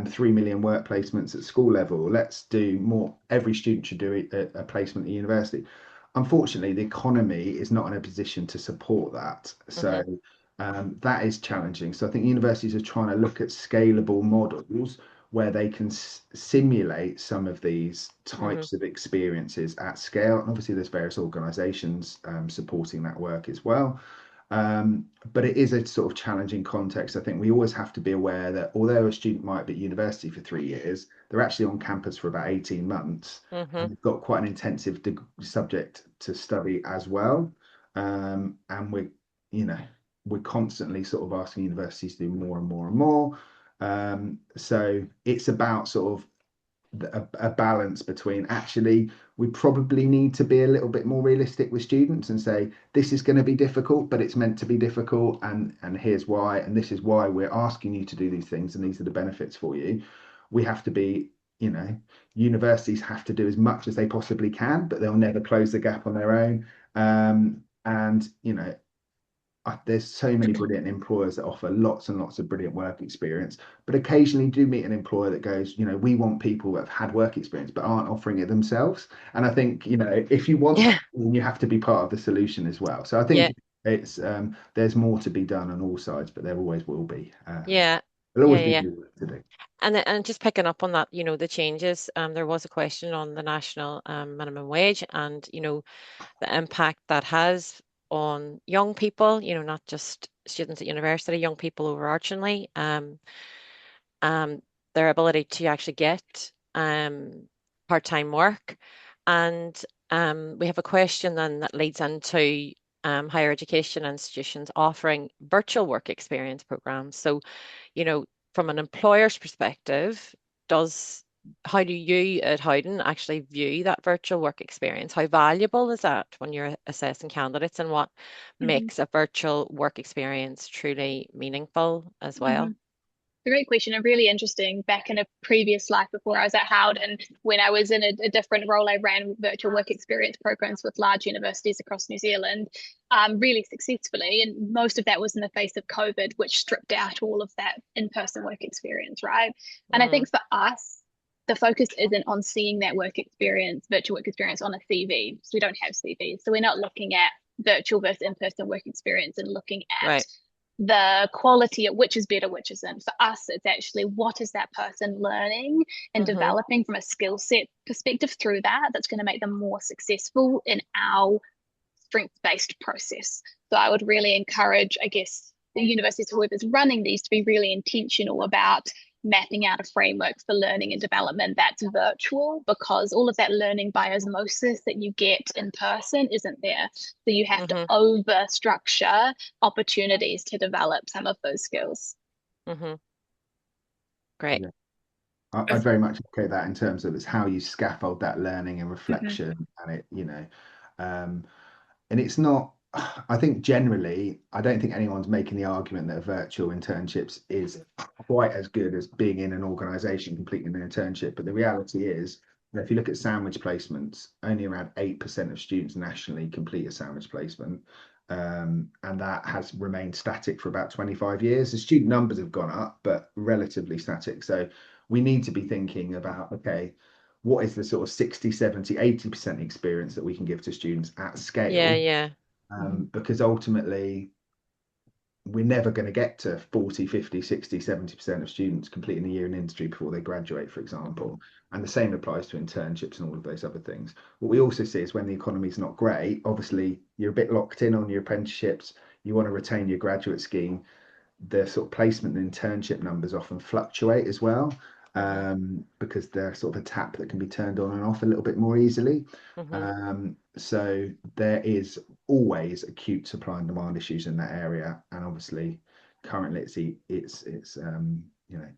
3 million work placements at school level. Let's do more. Every student should do a placement at university. Unfortunately, the economy is not in a position to support that. So that is challenging. So I think universities are trying to look at scalable models where they can simulate some of these types of experiences at scale. And obviously, there's various organizations supporting that work as well. But it is a sort of challenging context. I think we always have to be aware that although a student might be at university for 3 years, they're actually on campus for about 18 months. And they've got quite an intensive subject to study as well. And we're constantly sort of asking universities to do more and more and more. So it's about sort of a balance between, actually we probably need to be a little bit more realistic with students and say this is going to be difficult, but it's meant to be difficult, and here's why, and this is why we're asking you to do these things, and these are the benefits for you. We have to be, universities have to do as much as they possibly can, but they'll never close the gap on their own. And there's so many brilliant employers that offer lots and lots of brilliant work experience, but occasionally do meet an employer that goes, we want people that have had work experience but aren't offering it themselves. And I think, if you want, you have to be part of the solution as well. So I think it's there's more to be done on all sides, but there always will be. There'll always be more work to do. And just picking up on that, the changes, there was a question on the national minimum wage and, the impact that has on young people, not just students at university, young people overarchingly, their ability to actually get part-time work. And we have a question then that leads into higher education institutions offering virtual work experience programs. So, from an employer's perspective, how do you at Howden actually view that virtual work experience? How valuable is that when you're assessing candidates, and what makes a virtual work experience truly meaningful as well? a great question and really interesting. Back in a previous life before I was at Howden, when I was in a different role, I ran virtual work experience programs with large universities across New Zealand, really successfully. And most of that was in the face of COVID, which stripped out all of that in-person work experience, right? And I think for us, the focus isn't on seeing that work experience, virtual work experience on a CV. So we don't have CVs. So we're not looking at virtual versus in-person work experience and looking at Right. the quality of which is better, which isn't. For us, it's actually what is that person learning and developing from a skill set perspective through that that's going to make them more successful in our strength-based process. So I would really encourage, I guess, the universities, whoever's running these, to be really intentional about mapping out a framework for learning and development that's virtual, because all of that learning by osmosis that you get in person isn't there. So you have to over structure opportunities to develop some of those skills. Great. Yeah. I very much echo that in terms of it's how you scaffold that learning and reflection, and it, and it's not, I think generally, I don't think anyone's making the argument that virtual internships is quite as good as being in an organization completing an internship. But the reality is, if you look at sandwich placements, only around 8% of students nationally complete a sandwich placement. And that has remained static for about 25 years. The student numbers have gone up, but relatively static. So we need to be thinking about, okay, what is the sort of 60, 70, 80% experience that we can give to students at scale? Yeah. Because ultimately, we're never going to get to 40, 50, 60, 70% of students completing a year in industry before they graduate, for example. And the same applies to internships and all of those other things. What we also see is when the economy is not great, obviously, you're a bit locked in on your apprenticeships. You want to retain your graduate scheme. The sort of placement and internship numbers often fluctuate as well, because they're sort of a tap that can be turned on and off a little bit more easily. So there is always acute supply and demand issues in that area, and obviously currently it's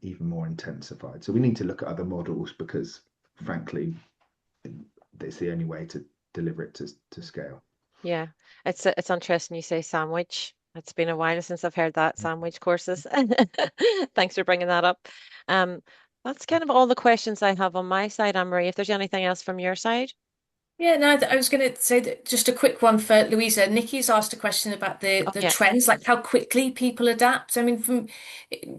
even more intensified. So we need to look at other models, because frankly it's the only way to deliver it to scale. Yeah, it's interesting you say sandwich. It's been a while since I've heard that, sandwich courses. Thanks for bringing that up. That's kind of all the questions I have on my side, Anne-Marie. If there's anything else from your side. Yeah, no, I was going to say that just a quick one for Louisa. Nikki's asked a question about the Yeah, trends, like how quickly people adapt. I mean,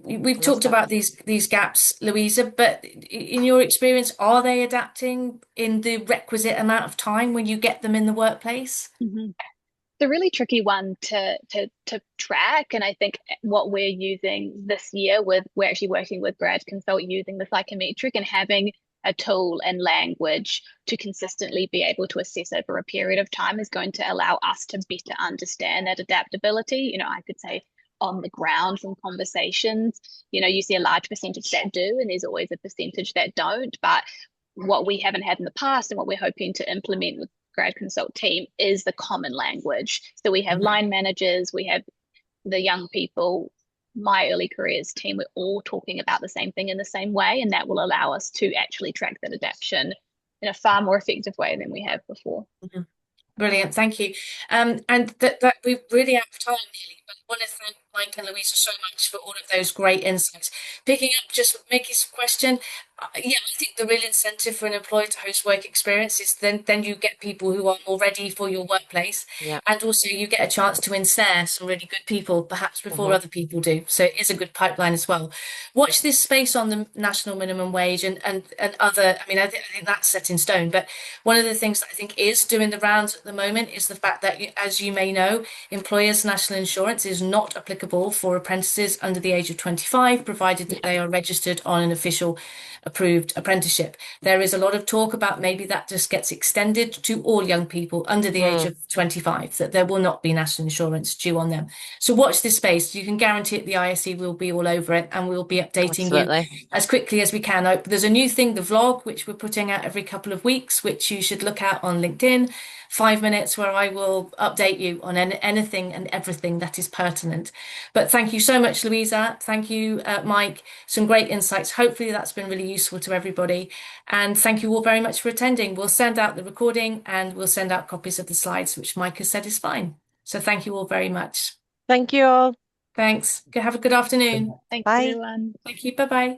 we've I missed talked that. about these gaps, Louisa, but in your experience, are they adapting in the requisite amount of time when you get them in the workplace? The really tricky one to track, and I think what we're using this year, we're actually working with Gradconsult using the psychometric and having a tool and language to consistently be able to assess over a period of time is going to allow us to better understand that adaptability. I could say on the ground from conversations, you see a large percentage that do, and there's always a percentage that don't. But what we haven't had in the past and what we're hoping to implement with Gradconsult team is the common language. So we have line managers, we have the young people, my early careers team, we're all talking about the same thing in the same way, and that will allow us to actually track that adaptation in a far more effective way than we have before. Brilliant, thank you. And that we're really out of time nearly, but I want to thank Mike and Louisa so much for all of those great insights. Picking up just Mickey's question, I think the real incentive for an employer to host work experience is then you get people who are more ready for your workplace, and also you get a chance to ensnare some really good people, perhaps before other people do. So it is a good pipeline as well. Watch this space on the national minimum wage and other. I mean, I think that's set in stone. But one of the things that I think is doing the rounds at the moment is the fact that, as you may know, employers' national insurance is not applicable for apprentices under the age of 25, provided that they are registered on an official approved apprenticeship. There is a lot of talk about maybe that just gets extended to all young people under the age of 25, that there will not be national insurance due on them. So watch this space. You can guarantee at the ISE we'll be all over it, and we'll be updating you as quickly as we can. There's a new thing, the vlog, which we're putting out every couple of weeks, which you should look at on LinkedIn. 5 minutes where I will update you on anything and everything that is pertinent. But thank you so much, Louisa. Thank you, Mike. Some great insights. Hopefully that's been really useful to everybody. And thank you all very much for attending. We'll send out the recording and we'll send out copies of the slides, which Mike has said is fine. So thank you all very much. Thank you all. Thanks. Have a good afternoon. Thanks, Bye. everyone. Thank you. Bye bye.